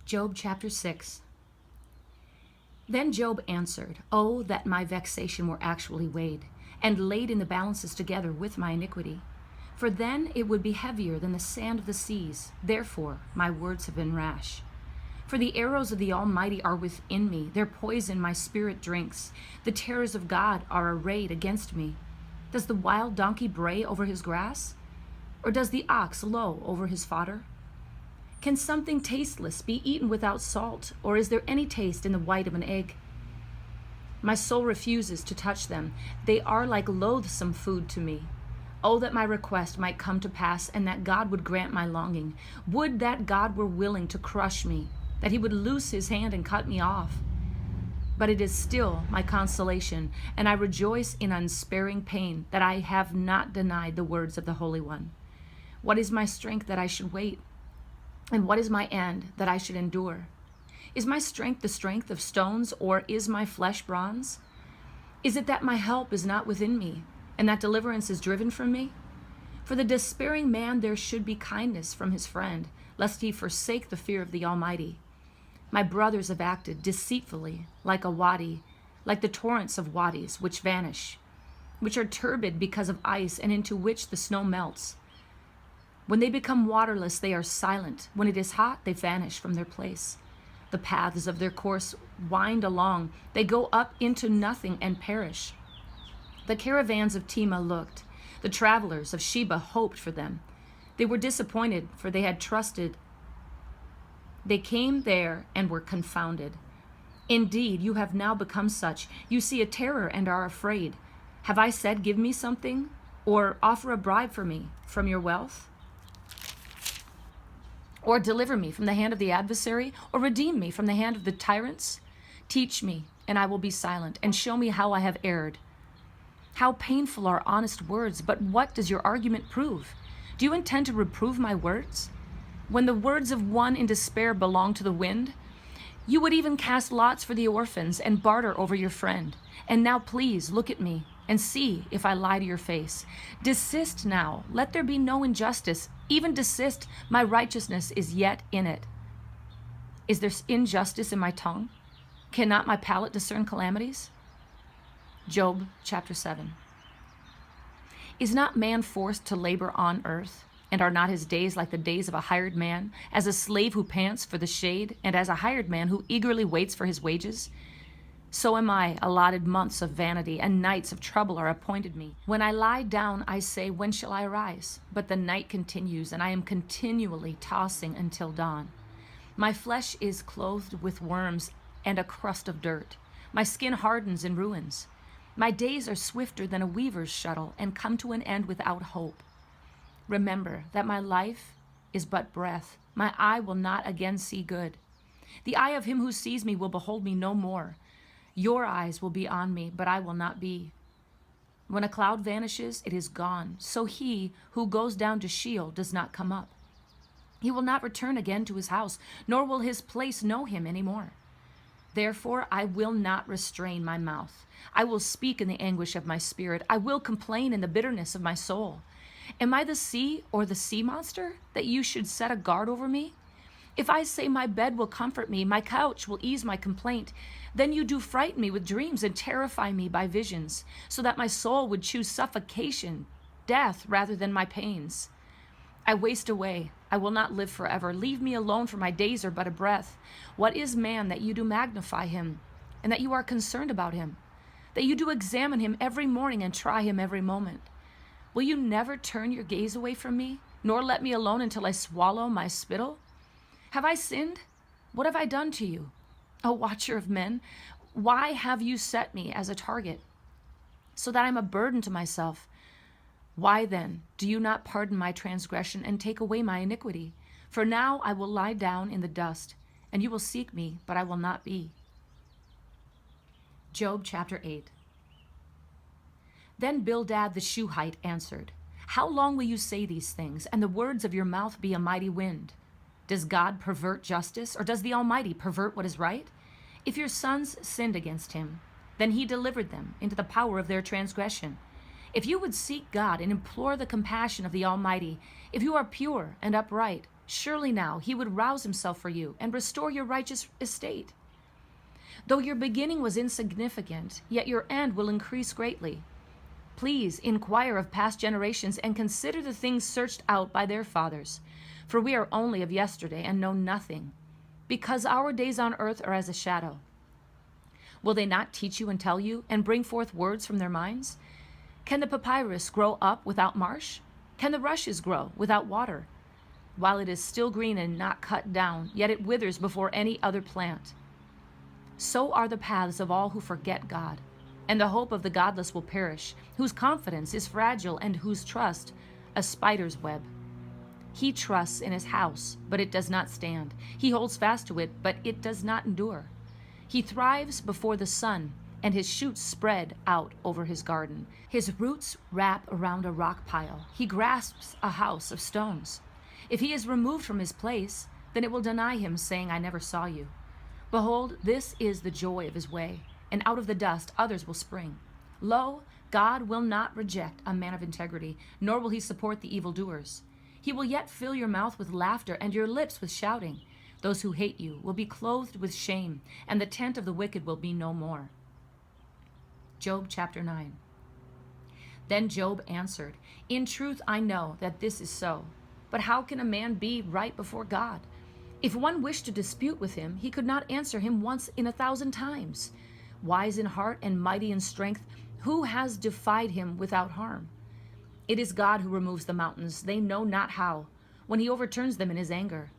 Job chapter 6. Then Job answered, "Oh, that my vexation were actually weighed, and laid in the balances together with my iniquity. For then it would be heavier than the sand of the seas. Therefore my words have been rash. For the arrows of the Almighty are within me. Their poison my spirit drinks. The terrors of God are arrayed against me. Does the wild donkey bray over his grass? Or does the ox low over his fodder? Can something tasteless be eaten without salt? Or is there any taste in the white of an egg? My soul refuses to touch them. They are like loathsome food to me. Oh, that my request might come to pass, and that God would grant my longing. Would that God were willing to crush me, that he would loose his hand and cut me off. But it is still my consolation, and I rejoice in unsparing pain, that I have not denied the words of the Holy One. What is my strength that I should wait? And what is my end that I should endure? Is my strength the strength of stones, or is my flesh bronze? Is it that my help is not within me, and that deliverance is driven from me? For the despairing man there should be kindness from his friend, lest he forsake the fear of the Almighty. My brothers have acted deceitfully, like a wadi, like the torrents of wadis which vanish, which are turbid because of ice, and into which the snow melts. When they become waterless, they are silent. When it is hot, they vanish from their place. The paths of their course wind along. They go up into nothing and perish. The caravans of Tema looked. The travelers of Sheba hoped for them. They were disappointed, for they had trusted. They came there and were confounded. Indeed, you have now become such. You see a terror and are afraid. Have I said, give me something? Or offer a bribe for me from your wealth? Or deliver me from the hand of the adversary? Or redeem me from the hand of the tyrants? Teach me, and I will be silent, and show me how I have erred. How painful are honest words, but what does your argument prove? Do you intend to reprove my words? When the words of one in despair belong to the wind, you would even cast lots for the orphans and barter over your friend. And now please look at me and see if I lie to your face. Desist now, let there be no injustice. Even desist, my righteousness is yet in it. Is there injustice in my tongue? Cannot my palate discern calamities? Job chapter 7. Is not man forced to labor on earth? And are not his days like the days of a hired man, as a slave who pants for the shade, and as a hired man who eagerly waits for his wages? So am I allotted months of vanity, and nights of trouble are appointed me. When I lie down, I say, when shall I arise? But the night continues, and I am continually tossing until dawn. My flesh is clothed with worms and a crust of dirt. My skin hardens and ruins. My days are swifter than a weaver's shuttle, and come to an end without hope. Remember that my life is but breath. My eye will not again see good. The eye of him who sees me will behold me no more. Your eyes will be on me, but I will not be. When a cloud vanishes, it is gone. So he who goes down to Sheol does not come up. He will not return again to his house, nor will his place know him any more. Therefore, I will not restrain my mouth. I will speak in the anguish of my spirit. I will complain in the bitterness of my soul. Am I the sea or the sea monster, that you should set a guard over me? If I say my bed will comfort me, my couch will ease my complaint, then you do frighten me with dreams and terrify me by visions, so that my soul would choose suffocation, death, rather than my pains. I waste away. I will not live forever. Leave me alone, for my days are but a breath. What is man that you do magnify him, and that you are concerned about him, that you do examine him every morning and try him every moment? Will you never turn your gaze away from me, nor let me alone until I swallow my spittle? Have I sinned? What have I done to you? O watcher of men, why have you set me as a target, so that I am a burden to myself? Why then do you not pardon my transgression and take away my iniquity? For now I will lie down in the dust, and you will seek me, but I will not be. Job chapter 8. Then Bildad the Shuhite answered, How long will you say these things, and the words of your mouth be a mighty wind? Does God pervert justice, or does the Almighty pervert what is right? If your sons sinned against him, then he delivered them into the power of their transgression. If you would seek God and implore the compassion of the Almighty, if you are pure and upright, Surely now he would rouse himself for you and restore your righteous estate. Though your beginning was insignificant, yet your end will increase greatly. Please inquire of past generations and consider the things searched out by their fathers, for we are only of yesterday and know nothing, because our days on earth are as a shadow. Will they not teach you and tell you and bring forth words from their minds? Can the papyrus grow up without marsh? Can the rushes grow without water? While it is still green and not cut down, yet it withers before any other plant. So are the paths of all who forget God, and the hope of the godless will perish, whose confidence is fragile and whose trust a spider's web. He trusts in his house, but it does not stand. He holds fast to it, but it does not endure. He thrives before the sun, and his shoots spread out over his garden. His roots wrap around a rock pile. He grasps a house of stones. If he is removed from his place, then it will deny him, saying, I never saw you. Behold, this is the joy of his way, and out of the dust others will spring. Lo, God will not reject a man of integrity, nor will he support the evildoers. He will yet fill your mouth with laughter and your lips with shouting. Those who hate you will be clothed with shame, and the tent of the wicked will be no more. Job chapter 9. Then Job answered, In truth I know that this is so, but how can a man be right before God? If one wished to dispute with him, he could not answer him once in 1,000 times. Wise in heart and mighty in strength, who has defied him without harm? It is God who removes the mountains, they know not how, when he overturns them in his anger.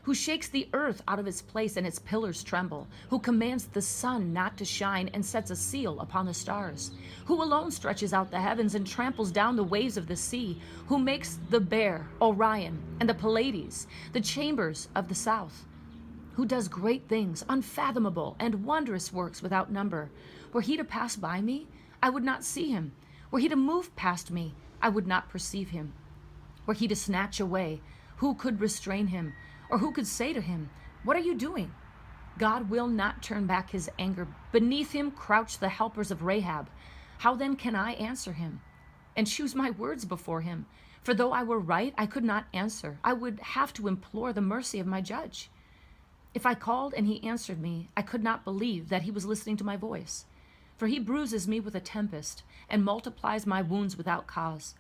Who shakes the earth out of its place and its pillars tremble, who commands the sun not to shine and sets a seal upon the stars, who alone stretches out the heavens and tramples down the waves of the sea, who makes the Bear, Orion, and the Pleiades, the chambers of the south, who does great things, unfathomable, and wondrous works without number. Were he to pass by me, I would not see him. Were he to move past me, I would not perceive him. Were he to snatch away, who could restrain him? Or who could say to him, What are you doing? God will not turn back his anger. Beneath him crouch the helpers of Rahab. How then can I answer him and choose my words before him? For though I were right, I could not answer. I would have to implore the mercy of my judge. If I called and he answered me, I could not believe that he was listening to my voice. For he bruises me with a tempest and multiplies my wounds without cause.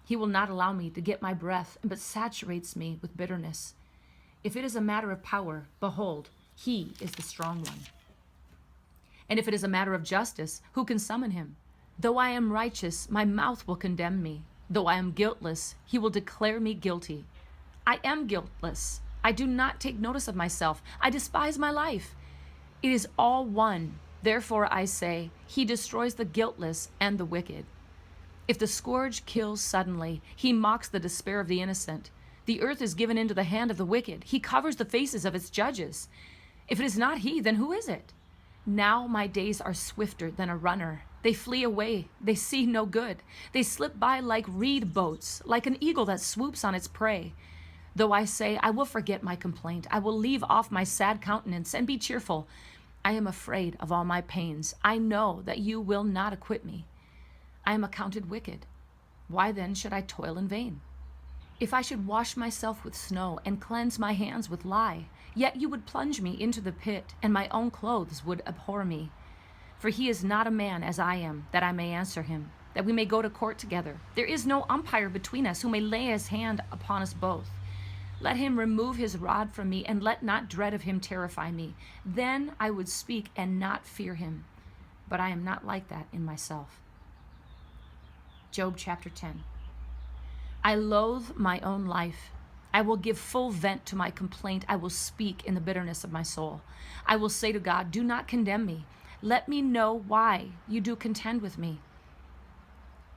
He will not allow me to get my breath, but saturates me with bitterness. If it is a matter of power, behold, he is the strong one. And if it is a matter of justice, who can summon him? Though I am righteous, my mouth will condemn me. Though I am guiltless, he will declare me guilty. I am guiltless. I do not take notice of myself. I despise my life. It is all one. Therefore I say, he destroys the guiltless and the wicked. If the scourge kills suddenly, he mocks the despair of the innocent. The earth is given into the hand of the wicked. He covers the faces of its judges. If it is not he, then who is it? Now my days are swifter than a runner. They flee away. They see no good. They slip by like reed boats, like an eagle that swoops on its prey. Though I say, I will forget my complaint. I will leave off my sad countenance and be cheerful. I am afraid of all my pains. I know that you will not acquit me. I am accounted wicked. Why then should I toil in vain? If I should wash myself with snow and cleanse my hands with lye, yet you would plunge me into the pit, and my own clothes would abhor me. For he is not a man as I am, that I may answer him, that we may go to court together. There is no umpire between us who may lay his hand upon us both. Let him remove his rod from me, and let not dread of him terrify me. Then I would speak and not fear him. But I am not like that in myself. Job chapter 10. I loathe my own life. I will give full vent to my complaint. I will speak in the bitterness of my soul. I will say to God, do not condemn me. Let me know why you do contend with me.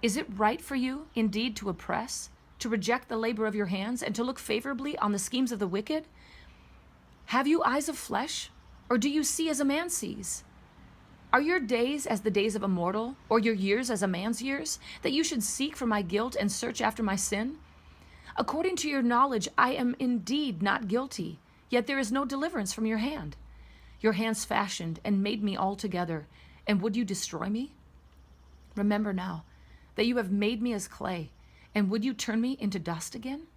Is it right for you indeed to oppress, to reject the labor of your hands, and to look favorably on the schemes of the wicked? Have you eyes of flesh, or do you see as a man sees? Are your days as the days of a mortal, or your years as a man's years, that you should seek for my guilt and search after my sin? According to your knowledge, I am indeed not guilty, yet there is no deliverance from your hand. Your hands fashioned and made me altogether, and would you destroy me? Remember now that you have made me as clay, and would you turn me into dust again?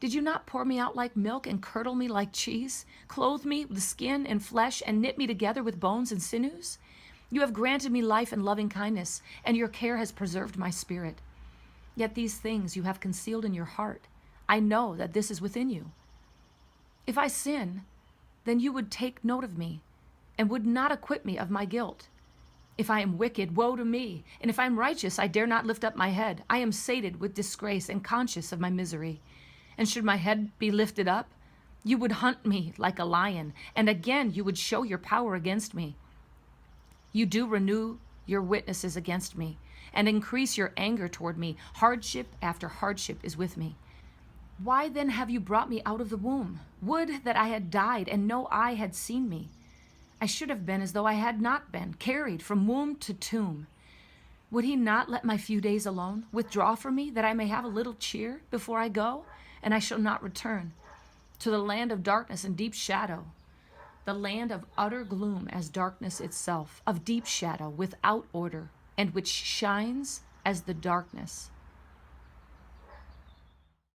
Did you not pour me out like milk and curdle me like cheese, clothe me with skin and flesh, and knit me together with bones and sinews? You have granted me life and loving kindness, and your care has preserved my spirit. Yet these things you have concealed in your heart. I know that this is within you. If I sin, then you would take note of me, and would not acquit me of my guilt. If I am wicked, woe to me, and if I am righteous, I dare not lift up my head. I am sated with disgrace and conscious of my misery. And should my head be lifted up, you would hunt me like a lion, and again you would show your power against me. You do renew your witnesses against me, and increase your anger toward me. Hardship after hardship is with me. Why then have you brought me out of the womb? Would that I had died, and no eye had seen me. I should have been as though I had not been, carried from womb to tomb. Would he not let my few days alone, withdraw from me, that I may have a little cheer before I go? And I shall not return to the land of darkness and deep shadow, the land of utter gloom as darkness itself, of deep shadow without order, and which shines as the darkness.